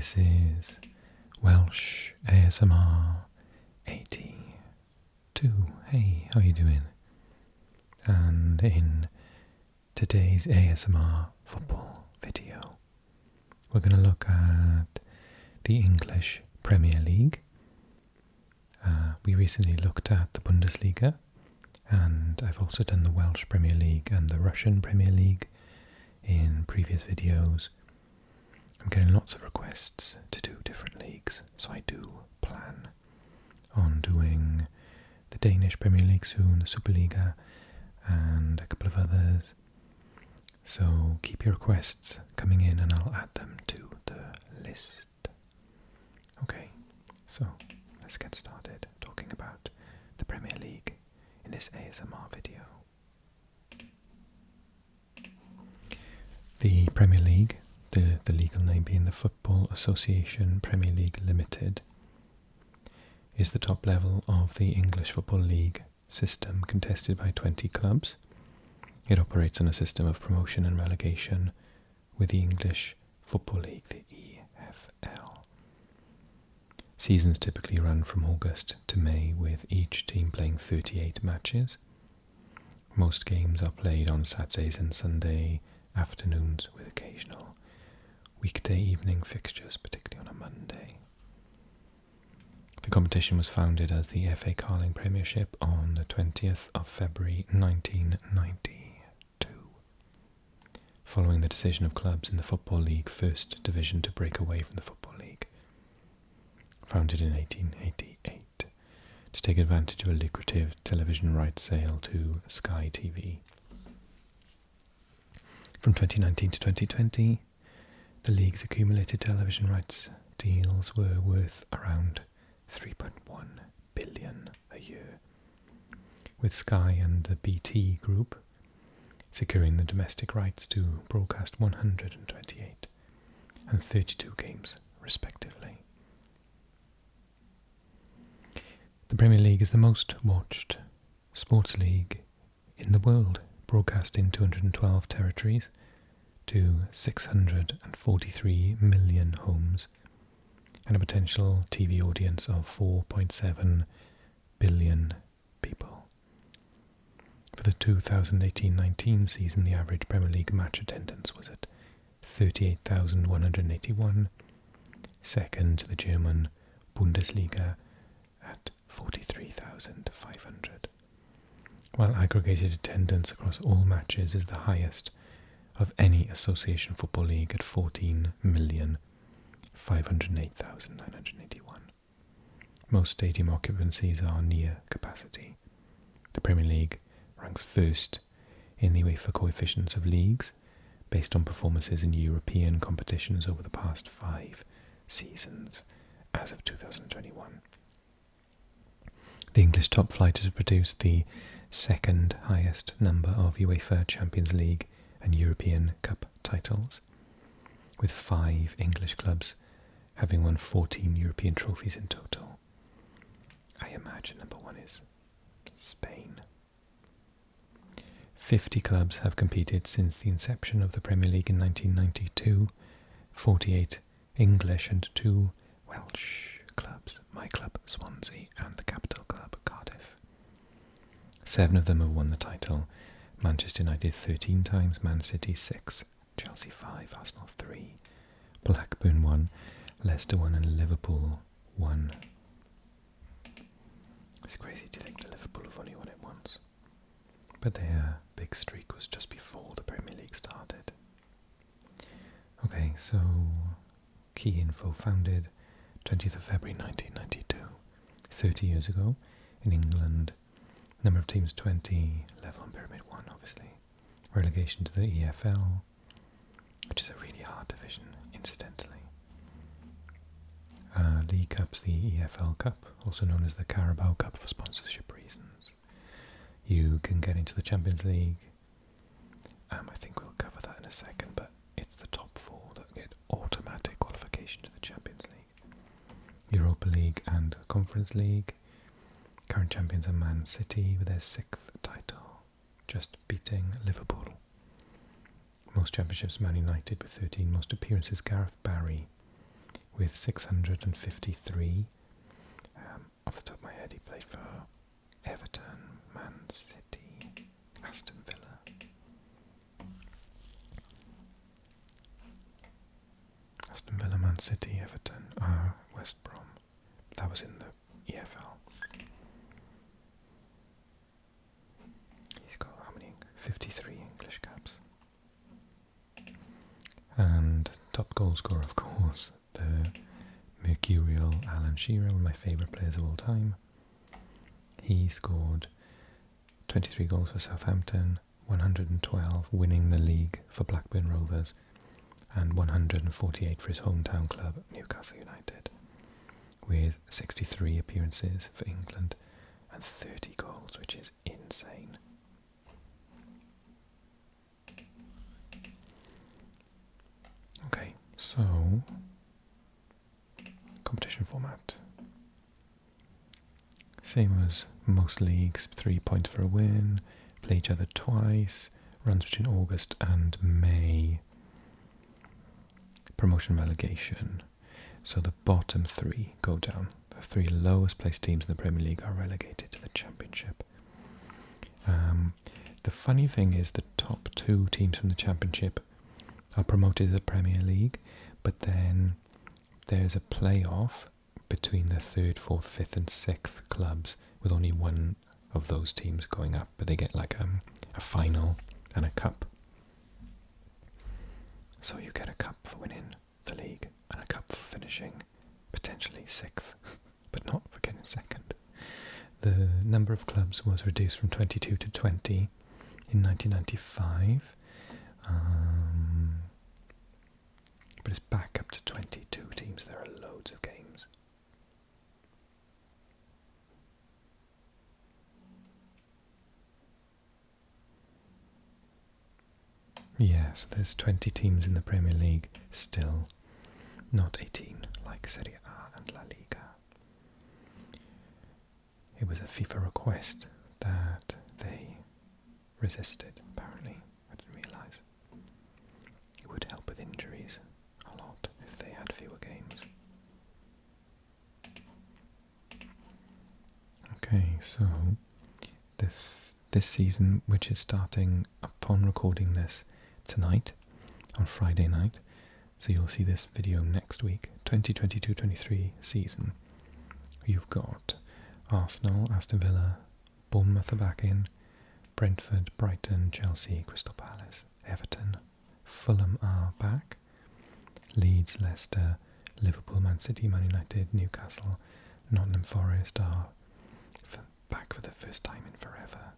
This is Welsh ASMR 82. Hey, how you doing? And in today's ASMR football video, we're going to look at the English Premier League. We recently looked at the Bundesliga, and I've also done the Welsh Premier League and the Russian Premier League in previous videos. I'm getting lots of requests to do different leagues, so I do plan on doing the Danish Premier League soon, the Superliga, and a couple of others. So keep your requests coming in and I'll add them to the list. Okay, so let's get started talking about the Premier League in this ASMR video. The Premier League, the legal name being the Football Association Premier League Limited, is the top level of the English Football League system, contested by 20 clubs. It operates on a system of promotion and relegation with the English Football League, the EFL. Seasons typically run from August to May, with each team playing 38 matches. Most games are played on Saturdays and Sunday afternoons, with occasional weekday evening fixtures, particularly on a Monday. The competition was founded as the FA Carling Premiership on the 20th of February 1992, following the decision of clubs in the Football League First Division to break away from the Football League, founded in 1888, to take advantage of a lucrative television rights sale to Sky TV. From 2019 to 2020, the league's accumulated television rights deals were worth around 3.1 billion a year, with Sky and the BT Group securing the domestic rights to broadcast 128 and 32 games respectively. The Premier League is the most watched sports league in the world, broadcast in 212 territories to 643 million homes, and a potential TV audience of 4.7 billion people. For the 2018-19 season, the average Premier League match attendance was at 38,181, second to the German Bundesliga at 43,500, while aggregated attendance across all matches is the highest of any association football league at 14,508,981. Most stadium occupancies are near capacity. The Premier League ranks first in the UEFA coefficients of leagues, based on performances in European competitions over the past 5 seasons, as of 2021. The English top flight has produced the second highest number of UEFA Champions League and European Cup titles, with 5 English clubs having won 14 European trophies in total. I imagine number 1 is Spain. 50 clubs have competed since the inception of the Premier League in 1992, 48 English and 2 Welsh clubs, my club Swansea and the capital club Cardiff. 7 of them have won the title: Manchester United 13 times, Man City 6, Chelsea 5, Arsenal 3, Blackburn 1, Leicester 1 and Liverpool 1. It's crazy to think that Liverpool have only won it once, but their big streak was just before the Premier League started. Okay, so key info: founded 20th of February 1992, 30 years ago. In England, number of teams 20, level on Pyramid 1 obviously. Relegation to the EFL, which is a really hard division incidentally. League Cups, the EFL Cup, also known as the Carabao Cup for sponsorship reasons. You can get into the Champions League. I think we'll cover that in a second, but it's the top 4 that get automatic qualification to the Champions League. Europa League and Conference League. Current champions are Man City with their 6th title, just beating Liverpool. Most championships, Man United with 13. Most appearances, Gareth Barry with 653. Off the top of my head, he played for Everton, Man City, Aston Villa. Aston Villa, Man City, Everton, West Brom. That was in the EFL. He's got how many? 53 English caps. And top goal scorer, of course, the mercurial Alan Shearer, one of my favourite players of all time. He scored 23 goals for Southampton, 112 winning the league for Blackburn Rovers, and 148 for his hometown club, Newcastle United, with 63 appearances for England and 30 goals, which is insane. Okay, so competition format. Same as most leagues, 3 points for a win, play each other twice, runs between August and May. Promotion relegation. So the bottom 3 go down. The 3 lowest placed teams in the Premier League are relegated to the Championship. The funny thing is the top 2 teams from the Championship are promoted to the Premier League, but then there's a playoff between the 3rd, 4th, 5th and 6th clubs, with only one of those teams going up, but they get like a final and a cup. So you get a cup for winning the league and a cup for finishing potentially 6th, but not for getting 2nd. The number of clubs was reduced from 22 to 20 in 1995, but it's back up to 22 teams. There are loads of games. Yes, there's 20 teams in the Premier League still, not 18 like Serie A and La Liga. It was a FIFA request that they resisted, apparently. I didn't realise. It would help with injuries a lot if they had fewer games. Okay, so this season, which is starting upon recording this tonight, on Friday night, so you'll see this video next week, 2022-23 season, you've got Arsenal, Aston Villa, Bournemouth are back in, Brentford, Brighton, Chelsea, Crystal Palace, Everton, Fulham are back, Leeds, Leicester, Liverpool, Man City, Man United, Newcastle, Nottingham Forest are back for the first time in forever.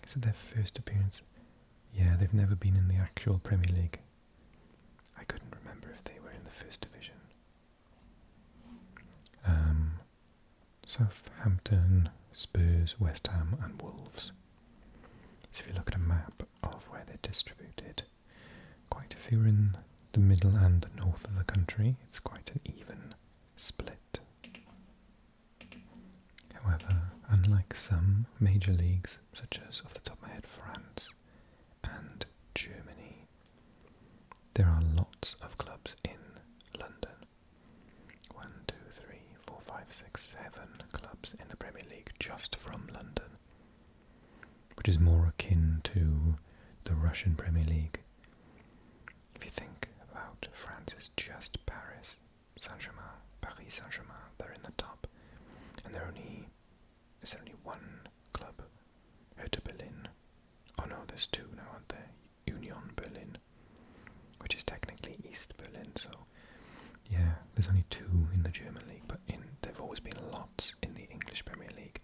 Is it their first appearance? Yeah, they've never been in the actual Premier League. I couldn't remember if they were in the first division. Southampton, Spurs, West Ham and Wolves. So if you look at a map of where they're distributed, quite a few are in the middle and the north of the country. It's quite an even split. However, unlike some major leagues, such as, off the top of my head, France and Germany, there are lots of clubs in London. 1, 2, 3, 4, 5, 6, 7 clubs in the Premier League just from London, which is more akin to the Russian Premier League. If you think about France, it's just Paris Saint-Germain, Paris Saint-Germain, they're in the top, and there's only one club, Hertha Berlin. Oh no, there's 2 now, aren't there? Union Berlin, which is technically East Berlin, so yeah, there's only 2 in the German league, but there've always been lots in the English Premier League.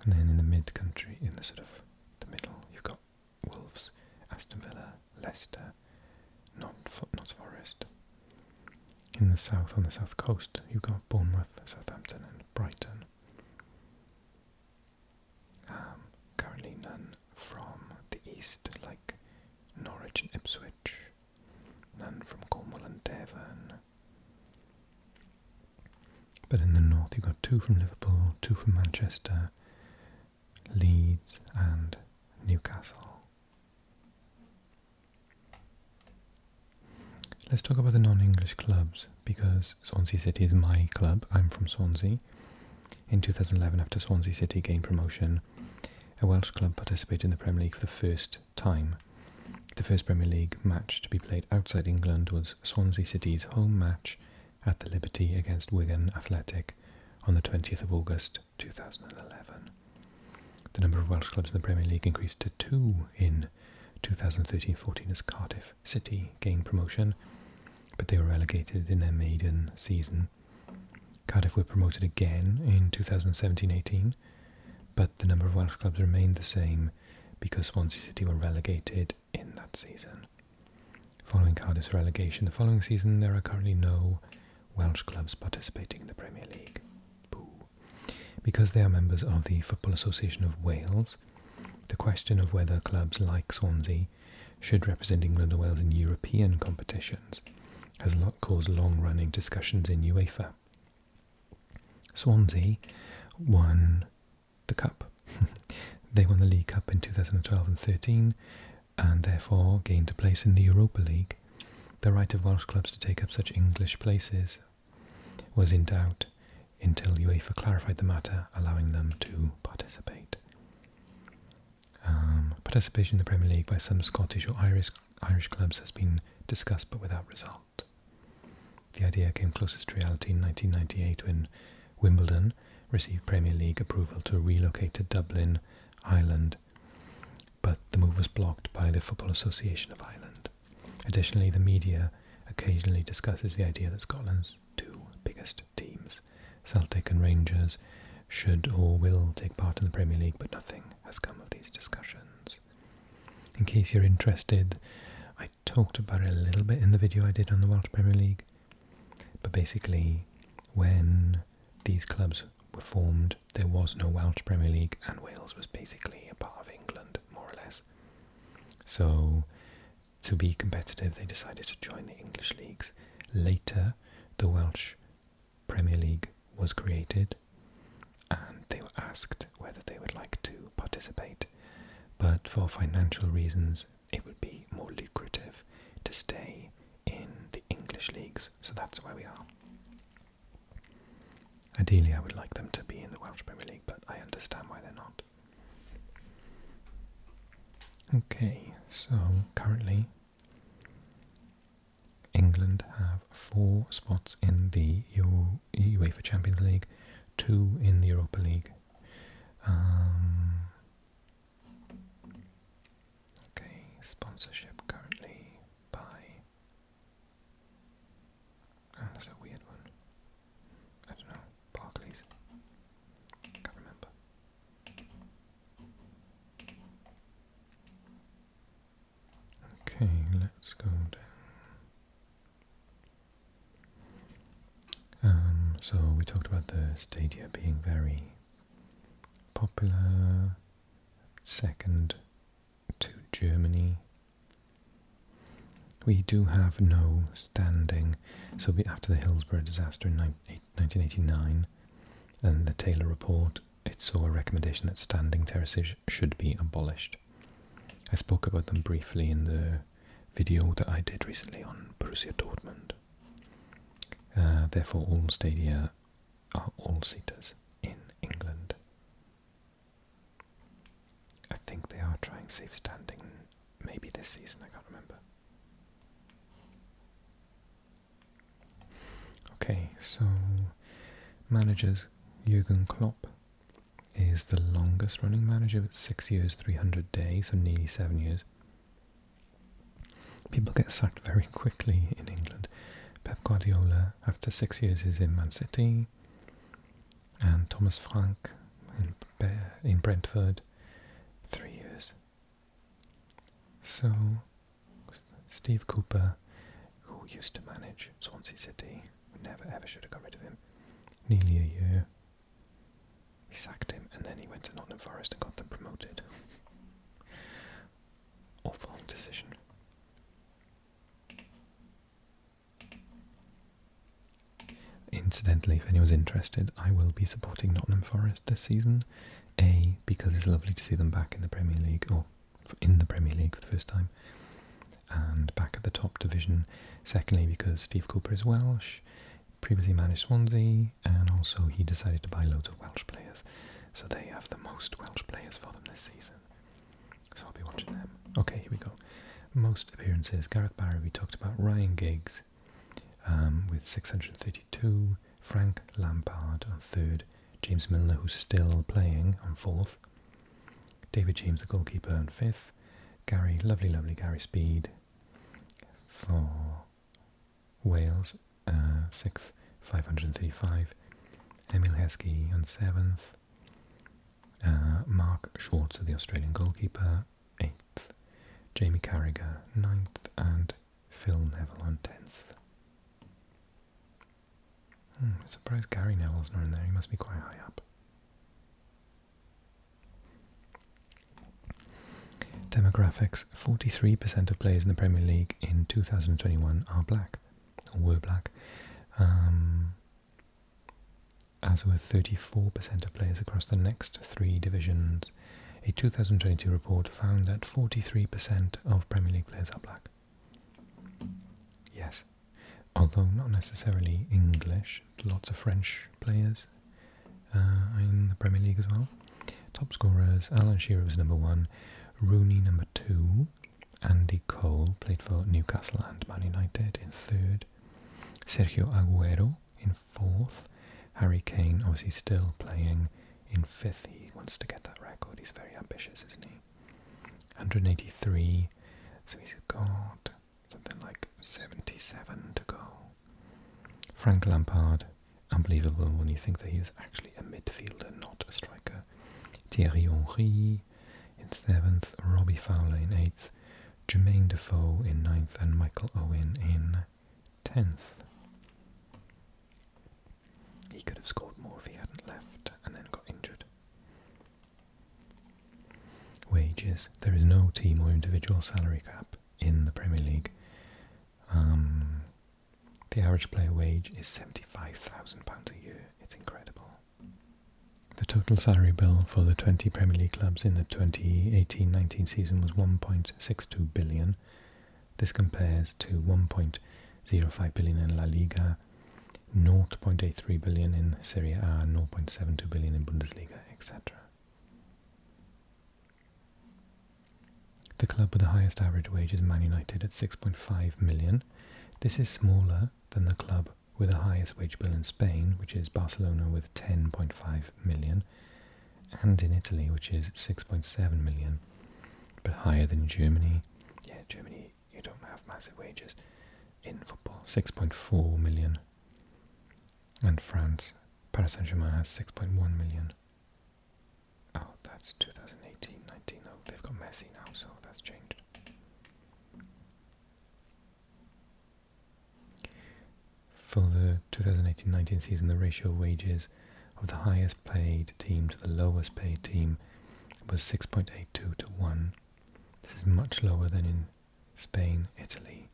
And then in the mid-country, in the sort of the middle, you've got Wolves, Aston Villa, Leicester, Notts Forest. In the south, on the south coast, you've got Bournemouth, Southampton and Brighton. Currently none from the east, like Norwich and Ipswich, none from Cornwall and Devon. But in the north you've got 2 from Liverpool, 2 from Manchester, Leeds and Newcastle. let's talk about the non-English clubs, because Swansea City is my club. I'm from Swansea. In 2011, after Swansea City gained promotion, a Welsh club participated in the Premier League for the first time. The first Premier League match to be played outside England was Swansea City's home match at the Liberty against Wigan Athletic on the 20th of August 2011. The number of Welsh clubs in the Premier League increased to 2 in 2013-14 as Cardiff City gained promotion, but they were relegated in their maiden season. Cardiff were promoted again in 2017-18, but the number of Welsh clubs remained the same because Swansea City were relegated in that season. Following Cardiff's relegation the following season, there are currently no Welsh clubs participating in the Premier League. Boo. Because they are members of the Football Association of Wales, the question of whether clubs like Swansea should represent England or Wales in European competitions has caused long-running discussions in UEFA. Swansea won the Cup. They won the League Cup in 2012 and 13 and therefore gained a place in the Europa League. The right of Welsh clubs to take up such English places was in doubt until UEFA clarified the matter, allowing them to participate. Participation in the Premier League by some Scottish or Irish clubs has been discussed but without result. The idea came closest to reality in 1998 when Wimbledon received Premier League approval to relocate to Dublin, Ireland, but the move was blocked by the Football Association of Ireland. Additionally, the media occasionally discusses the idea that Scotland's two biggest teams, Celtic and Rangers, should or will take part in the Premier League, but nothing has come of these discussions. In case you're interested, I talked about it a little bit in the video I did on the Welsh Premier League, but basically when these clubs were formed, there was no Welsh Premier League and Wales was basically a part of England, more or less. So to be competitive, they decided to join the English leagues. Later, the Welsh Premier League was created and they were asked whether they would like to participate, but for financial reasons it would be more lucrative to stay in the English leagues, so that's where we are. Ideally I would like them to be in the Welsh Premier League, but I understand why they're not. Okay, so currently England have 4 spots in the UEFA Champions League, 2 in the Europa League. Okay, sponsorship currently by... Oh, that's a weird one. I don't know, Barclays. Can't remember. Okay, let's go down. So we talked about the stadia being very popular, second to Germany. We do have no standing, so after the Hillsborough disaster in 1989 and the Taylor Report, it saw a recommendation that standing terraces should be abolished. I spoke about them briefly in the video that I did recently on Borussia Dortmund. Therefore all stadia are all-seaters in England. I think they are trying safe standing maybe this season, I can't remember. Okay, so managers, Jurgen Klopp is the longest running manager with 6 years, 300 days, so nearly 7 years. People get sacked very quickly in England. Pep Guardiola, after 6 years, is in Man City, and Thomas Frank in Brentford, 3 years. So, Steve Cooper, who used to manage Swansea City, we never ever should have got rid of him, nearly a year. He sacked him, and then he went to Nottingham Forest and got them promoted. Awful decision. Incidentally, if anyone's interested, I will be supporting Nottingham Forest this season. A, because it's lovely to see them back in the Premier League, or in the Premier League for the first time. and back at the top division. Secondly, because Steve Cooper is Welsh, previously managed Swansea, and also he decided to buy loads of Welsh players. So they have the most Welsh players for them this season. So I'll be watching them. Okay, here we go. Most appearances. Gareth Barry, we talked about. Ryan Giggs with 632. Frank Lampard on third. James Milner, who's still playing, on fourth. David James, the goalkeeper, on fifth. Gary, lovely Gary Speed for Wales, sixth, 535. Emil Heskey on seventh. Mark Schwarzer, the Australian goalkeeper, 8th. Jamie Carragher, 9th. And Phil Neville on 10th. Surprised Gary Neville's not in there. He must be quite high up. Demographics. 43% of players in the Premier League in 2021 are black, or were black. As were 34% of players across the next 3 divisions. A 2022 report found that 43% of Premier League players are black. Yes, although not necessarily English, lots of French players in the Premier League as well. Top scorers, Alan Shearer was number 1, Rooney number 2, Andy Cole played for Newcastle and Man United in 3rd, Sergio Aguero in 4th, Harry Kane obviously still playing in 5th. He wants to get that record, he's very ambitious, isn't he? 183, so he's got something like 77 to go. Frank Lampard, unbelievable when you think that he was actually a midfielder, not a striker. Thierry Henry in 7th, Robbie Fowler in 8th, Jermaine Defoe in 9th, and Michael Owen in 10th. He could have scored more if he hadn't left and then got injured. Wages. There is no team or individual salary cap in the Premier League. The average player wage is £75,000 a year. It's incredible. The total salary bill for the 20 Premier League clubs in the 2018-19 season was £1.62 billion. This compares to £1.05 billion in La Liga, £0.83 billion in Serie A, £0.72 billion in Bundesliga, etc. The club with the highest average wage is Man United at £6.5 million. This is smaller than the club with the highest wage bill in Spain, which is Barcelona with £10.5 million, and in Italy, which is £6.7 million, but higher than Germany. Yeah, Germany, you don't have massive wages in football, £6.4 million. And France, Paris Saint-Germain has £6.1 million. Oh, that's 2018-19. Oh, they've got Messi now, so that's changed. For the 2018-19 season, the ratio of wages of the highest paid team to the lowest paid team was 6.82 to 1. This is much lower than in Spain, Italy.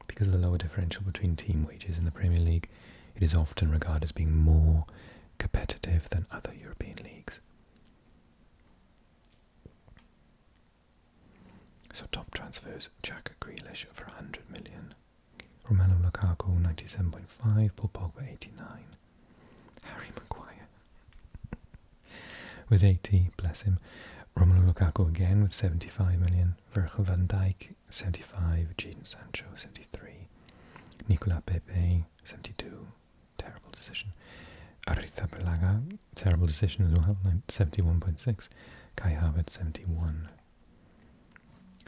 Because of the lower differential between team wages in the Premier League, it is often regarded as being more competitive than other European leagues. So top transfers, Jack Grealish for 100 million. Romelu Lukaku 97.5, Paul Pogba 89. Harry Maguire with 80, bless him. Romelu Lukaku again with 75 million. Virgil van Dijk 75, Jadon Sancho 73. Nicolas Pepe 72. Terrible decision. Arrizabalaga, terrible decision as well, 71.6. Kai Havertz, 71.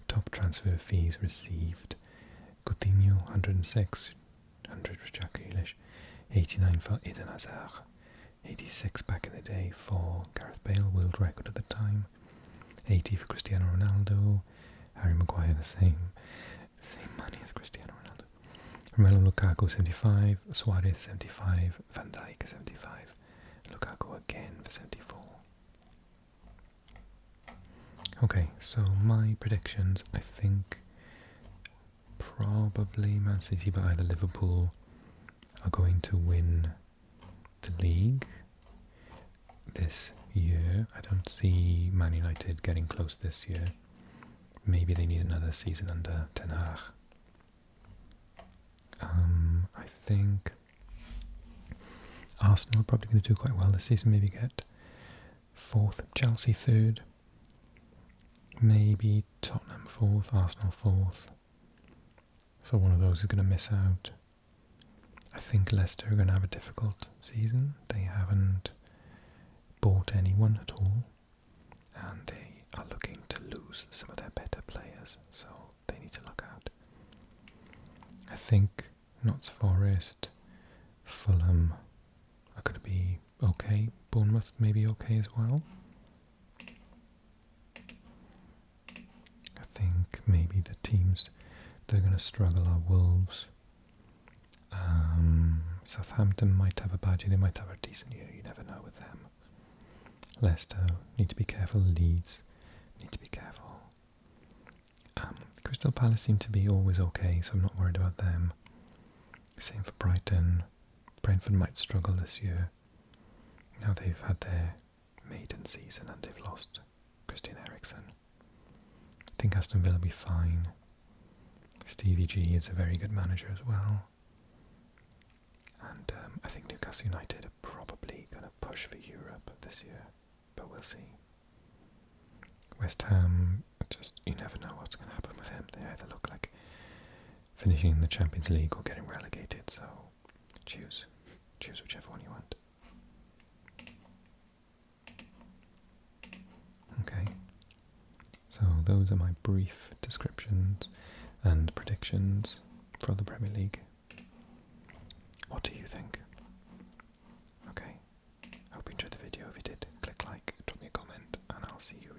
Top transfer fees received. Coutinho, 106. 100 for Jack Grealish. 89 for Eden Hazard. 86 back in the day for Gareth Bale, world record at the time. 80 for Cristiano Ronaldo. Harry Maguire, the same money as Cristiano Ronaldo. Romelu Lukaku 75, Suarez 75, Van Dijk 75, Lukaku again for 74. Okay, so my predictions, I think probably Man City, but either Liverpool are going to win the league this year. I don't see Man United getting close this year. maybe they need another season under Ten Hag. I think Arsenal are probably going to do quite well this season, maybe get 4th, Chelsea 3rd, maybe Tottenham 4th, Arsenal 4th. So one of those is going to miss out. I think Leicester are going to have a difficult season. They haven't bought anyone at all, and they are looking to lose some of their better players, so they need to look out. I think Notts Forest, Fulham are going to be okay. Bournemouth may be okay as well. I think maybe the teams that are going to struggle are Wolves. Southampton might have a bad year, they might have a decent year, you never know with them. Leicester, need to be careful. Leeds, need to be careful. Crystal Palace seem to be always okay, so I'm not worried about them. Same for Brighton. Brentford might struggle this year. Now they've had their maiden season and they've lost Christian Eriksen. I think Aston Villa will be fine. Stevie G is a very good manager as well. And I think Newcastle United are probably going to push for Europe this year, but we'll see. West Ham, just you never know what's going to happen with them. They either look like finishing in the Champions League or getting relegated, so choose whichever one you want. Okay, so those are my brief descriptions and predictions for the Premier League. What do you think? Okay, hope you enjoyed the video. If you did, click like, drop me a comment, and I'll see you